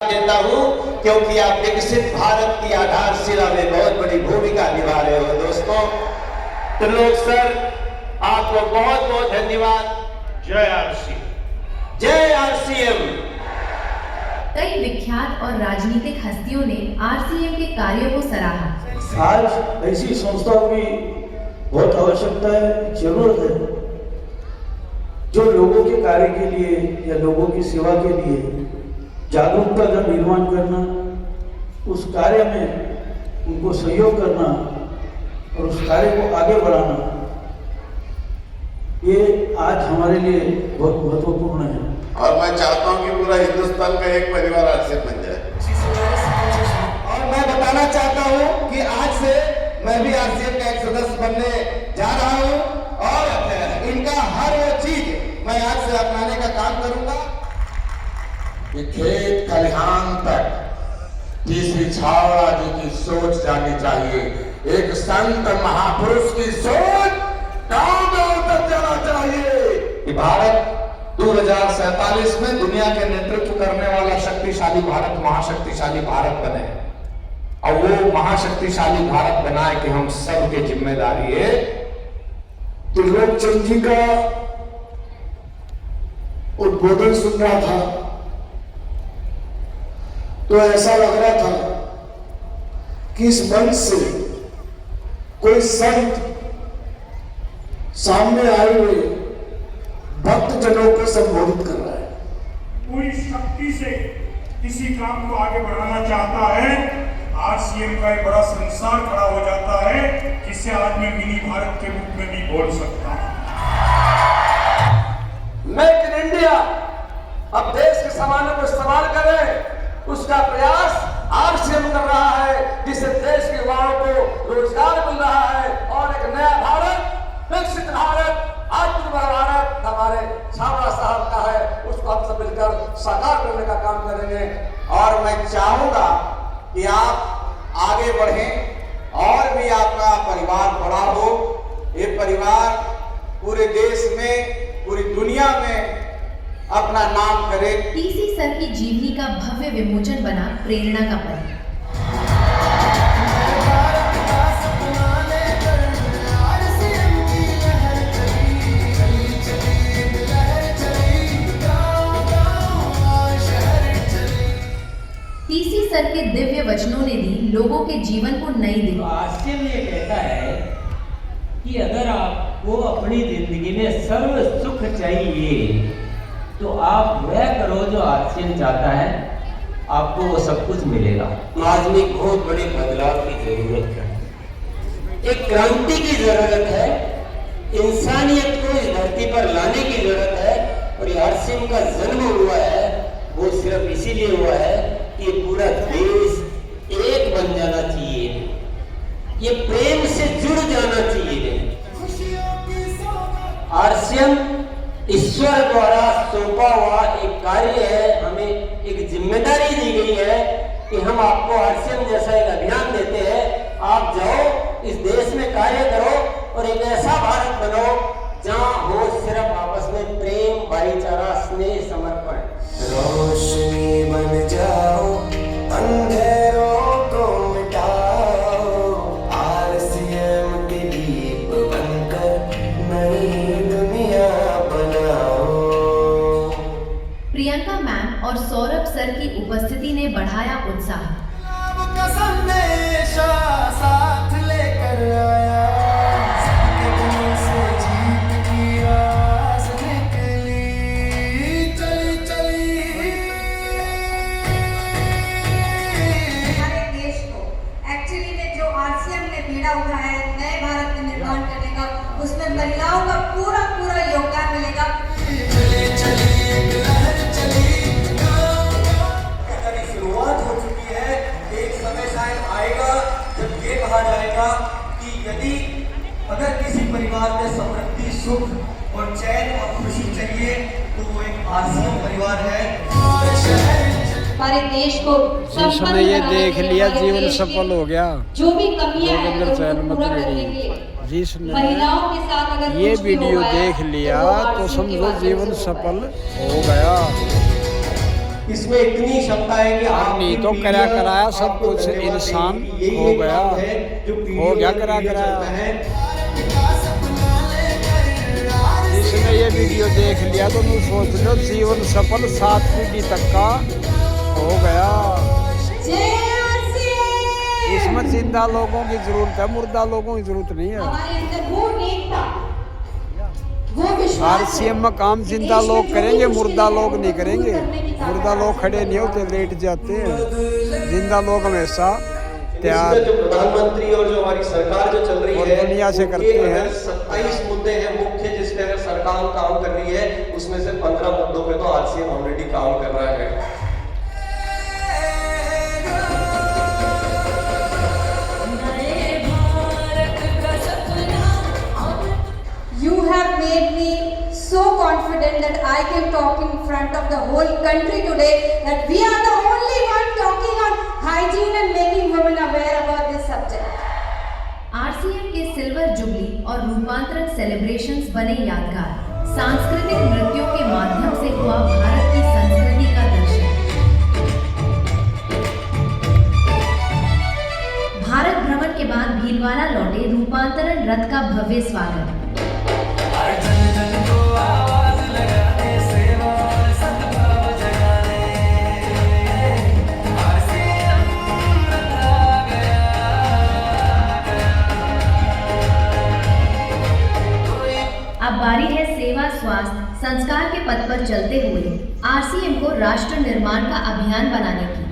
देता हूं क्योंकि आप विकसित भारत की आधारशिला में बहुत बड़ी भूमिका निभा रहे हो दोस्तों। त्रिलोक सर, आपको बहुत बहुत धन्यवाद। जय आरसी, जय आरसीएम। कई विख्यात और राजनीतिक हस्तियों ने आरसीएम के कार्यों को सराहा। आज ऐसी संस्थाओं की बहुत आवश्यकता है, जरूरत है, जो लोगों के कार्य के लिए या लोगों की सेवा के लिए जागरूकता का निर्माण करना, उस कार्य में उनको सहयोग करना और उस कार्य को आगे बढ़ाना, ये आज हमारे लिए बहुत महत्वपूर्ण है। और मैं चाहता हूं कि पूरा हिंदुस्तान का एक परिवार आरसीएम बन जाए। और मैं बताना चाहता हूं कि आज से मैं भी आरसीएम का एक सदस्य बनने जा रहा हूं और इनका हर वो चीज मैं आज से अपनाने का काम करूंगा। कि खेत खलिहान तक तीसरी छावड़ा जी की सोच जानी चाहिए। एक संत महापुरुष की सोच गांव में उतर जाना चाहिए कि भारत 2047 में दुनिया के नेतृत्व करने वाला शक्तिशाली भारत, महाशक्तिशाली भारत बने। और वो महाशक्तिशाली भारत बनाए कि हम सब की जिम्मेदारी है। त्रिलोक चंद जी का उद्बोधन सुन रहा था तो ऐसा लग रहा था कि इस मंच से कोई संत सामने आए हुए भक्त जनों को संबोधित कर रहा है। पूरी शक्ति से किसी काम को आगे बढ़ाना चाहता है, आरसीएम का एक बड़ा संसार खड़ा हो जाता है, जिससे आज मैं मिनी भारत के रूप में भी बोल सकता हूं। मेक इन इंडिया, अब देश के सामानों को इस्तेमाल करें, उसका प्रयास आरसीएम कर रहा है, जिससे देश के युवाओं को रोजगार मिल रहा है और एक नया भारत, विकसित भारत, आत्मनिर्भर भारत हमारे छावड़ा साहब का है, उसको हम सब मिलकर साकार करने का काम करेंगे। और मैं चाहूंगा कि आप आगे बढ़ें और भी आपका परिवार बड़ा हो। ये परिवार पूरे देश में, पूरी दुनिया में अपना नाम करे। टीसी सर की जीवनी का भव्य विमोचन बना प्रेरणा का पल। टीसी सर के दिव्य वचनों ने दी लोगों के जीवन को नई दिशा। आरसीएम ये कहता है कि अगर आपको अपनी जिंदगी में सर्व सुख चाहिए तो आप वह करो जो आरसीएम चाहता है, आपको वो सब कुछ मिलेगा। समाज में बहुत बड़े बदलाव की जरूरत है, एक क्रांति की जरूरत है, इंसानियत को इस धरती पर लाने की जरूरत है। और ये आरसीएम का जन्म हुआ है वो सिर्फ इसीलिए हुआ है कि पूरा देश एक बन जाना चाहिए, ये प्रेम से जुड़ जाना चाहिए। आरसीएम ईश्वर द्वारा सौंपा हुआ एक कार्य है, हमें एक जिम्मेदारी दी गई है कि हम आपको आरसीएम जैसा एक अभियान देते हैं, आप जाओ इस देश में कार्य करो और एक ऐसा भारत बनो जहां हो सिर्फ आपस में प्रेम, भाईचारा, स्नेह, समर्पण। रोशनी बन जाओ, अंधेरों को मिटाओ, आरसीएम के दीप बनकर नई दुनिया बनाओ। प्रियंका मैम और सौरभ सर की उपस्थिति ने बढ़ाया उत्साह। का संदेशा साथ लेकर आया, सबके दिलों से जीत की आस निकली, चली चली। हमारे देश को एक्चुअली में जो आरसीएम ने बीड़ा उठाया है नए भारत का निर्माण करने का, उसमें महिलाओं का पूरा पूरा योगदान मिलेगा। चली चली एक लहर चली, शुरुआत हो चुकी है। एक समय शायद आएगा जब ये कहा जाएगा कि यदि अगर किसी परिवार में समृद्धि, सुख और चैन और खुशी चाहिए तो वो एक आरसीएम परिवार है। हमारे देश को जिसने ये देख लिया जीवन सफल हो गया। जो भी कमियां हैं उनको पूरा करने के लिए जिसने ये वीडियो देख लिया तो समझो जीवन सफल हो गया। इसमें इतनी क्षमता है कि आप नहीं तो करा कराया सब कुछ इंसान हो गया, हो गया करा कराया। जिसने ये वीडियो देख लिया तो तुम सोच लो जीवन सफल 7 पीढ़ी तक का हो गया। इसमें जिंदा लोगों की जरूरत है, मुर्दा लोगों की जरूरत नहीं है। आरसीएम में काम जिंदा लोग करेंगे, मुर्दा लोग नहीं करेंगे। मुर्दा लोग खड़े नहीं होते, लेट जाते हैं। जिंदा लोग हमेशा तैयार। जो प्रधानमंत्री और जो हमारी सरकार जो चल रही है दुनिया से करते हैं। 27 मुद्दे हैं मुख्य जिस पे अगर सरकार काम कर रही है, उसमें से 15 मुद्दों पे तो आरसीएम ऑलरेडी काम कर रहा है। You have made me so confident that I can talk in front of the whole country today that we are the only one talking on hygiene and making women aware about this subject. RCM के silver jubilee और रूपांतरण celebrations बने यादगार। सांस्कृतिक नृत्यों के माध्यम से हुआ भारत की संस्कृति का दर्शन। भारत भ्रमण के बाद भीलवाड़ा लौटे रूपांतरण रथ का भव्य स्वागत। अब बारी है सेवा, स्वास्थ्य, संस्कार के पथ पर चलते हुए आरसीएम को राष्ट्र निर्माण का अभियान बनाने की।